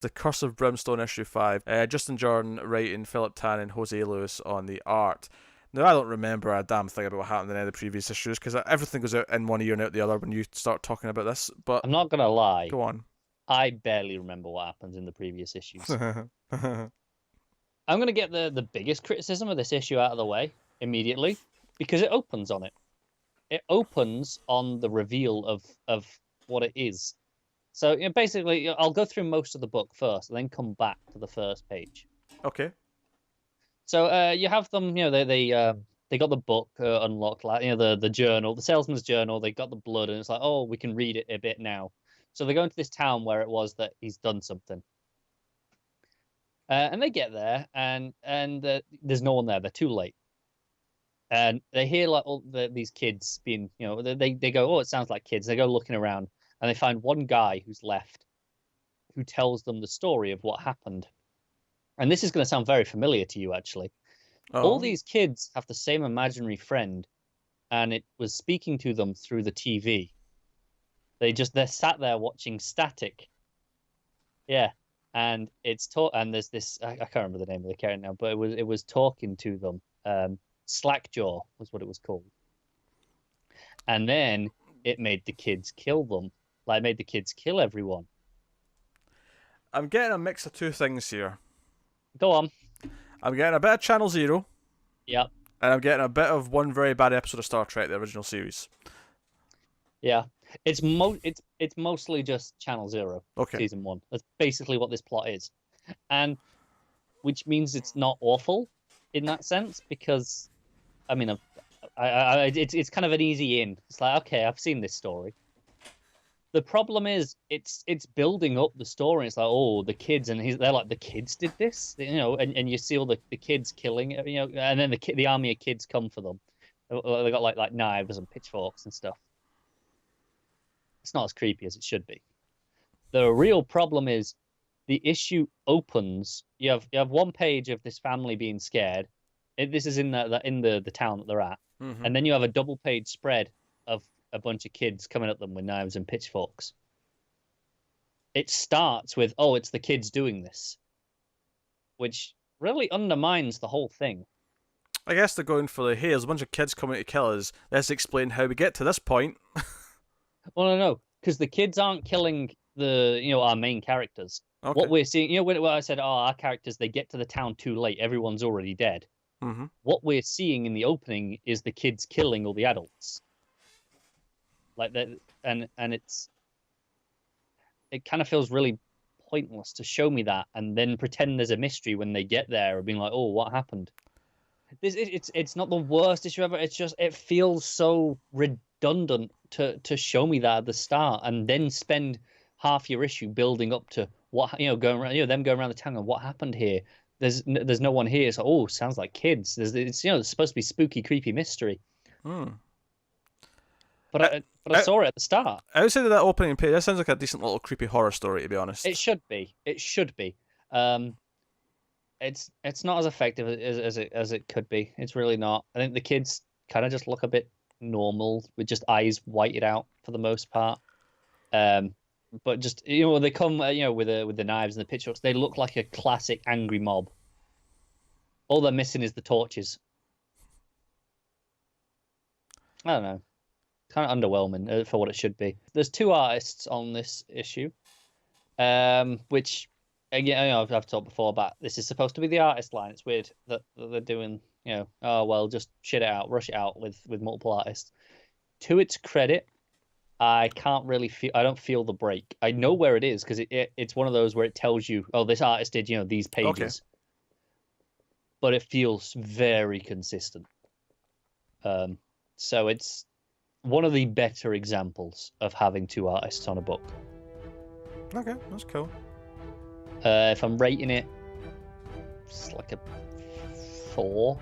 The Curse of Brimstone issue 5. Justin Jordan writing, Philip Tan and Jose Lewis on the art. Now, I don't remember a damn thing about what happened in any of the previous issues, because everything goes out in one ear and out the other when you start talking about this, but... I'm not going to lie. Go on. I barely remember what happens in the previous issues. I'm going to get the biggest criticism of this issue out of the way immediately, because it opens on it. It opens on the reveal of what it is. So basically, I'll go through most of the book first, and then come back to the first page. Okay. So you have them, they got the book unlocked, like the journal, the salesman's journal. They got the blood, and it's like, oh, we can read it a bit now. So they go into this town where it was that he's done something, and they get there, and there's no one there. They're too late, and they hear like all these kids being, they go, oh, it sounds like kids. They go looking around, and they find one guy who's left, who tells them the story of what happened. And this is going to sound very familiar to you, actually. Oh. All these kids have the same imaginary friend, and it was speaking to them through the TV. They're sat there watching static. Yeah, and and there's this, I can't remember the name of the character now, but it was talking to them. Slackjaw was what it was called. And then it made the kids kill them. Like, made the kids kill everyone. I'm getting a mix of two things here. Go on. I'm getting a bit of Channel Zero. Yep. And I'm getting a bit of one very bad episode of Star Trek, the original series. Yeah. It's mostly just Channel Zero, season 1. That's basically what this plot is. And which means it's not awful in that sense, because I mean it's kind of an easy in. It's like, okay, I've seen this story. The problem is it's building up the story. It's like, oh, the kids, and they're like, the kids did this, and you see all the kids killing, and then the army of kids come for them. They got like knives and pitchforks and stuff. It's not as creepy as it should be. The real problem is the issue opens. You have one page of this family being scared. This is in the town that they're at, and then you have a double page spread of a bunch of kids coming at them with knives and pitchforks. It starts with, oh, it's the kids doing this, which really undermines the whole thing. I guess they're going for hey, there's a bunch of kids coming to kill us. Let's explain how we get to this point. Well, no, because the kids aren't killing our main characters. Okay. What we're seeing, when I said, oh, our characters, they get to the town too late. Everyone's already dead. Mm-hmm. What we're seeing in the opening is the kids killing all the adults. Like that, and it kind of feels really pointless to show me that and then pretend there's a mystery when they get there and being like, oh, what happened? It's not the worst issue ever. It's just, it feels so redundant to show me that at the start and then spend half your issue building up to what, going around, them going around the town and what happened here. There's no one here. So, oh, sounds like kids. It's supposed to be spooky, creepy mystery. But I saw it at the start. Outside of that opening page, that sounds like a decent little creepy horror story, to be honest. It should be. It's not as effective as it could be. It's really not. I think the kids kind of just look a bit normal with just eyes whited out for the most part. But just they come with the knives and the pitchforks. They look like a classic angry mob. All they're missing is the torches. I don't know. Kind of underwhelming for what it should be. There's 2 artists on this issue, which again, I've talked before about. This is supposed to be the artist line. It's weird that they're doing, oh well, just shit it out, rush it out with multiple artists. To its credit, I can't really feel. I don't feel the break. I know where it is because it's one of those where it tells you, oh, this artist did these pages, but it feels very consistent. So it's one of the better examples of having 2 artists on a book. Okay, that's cool. If I'm rating it, it's like a 4.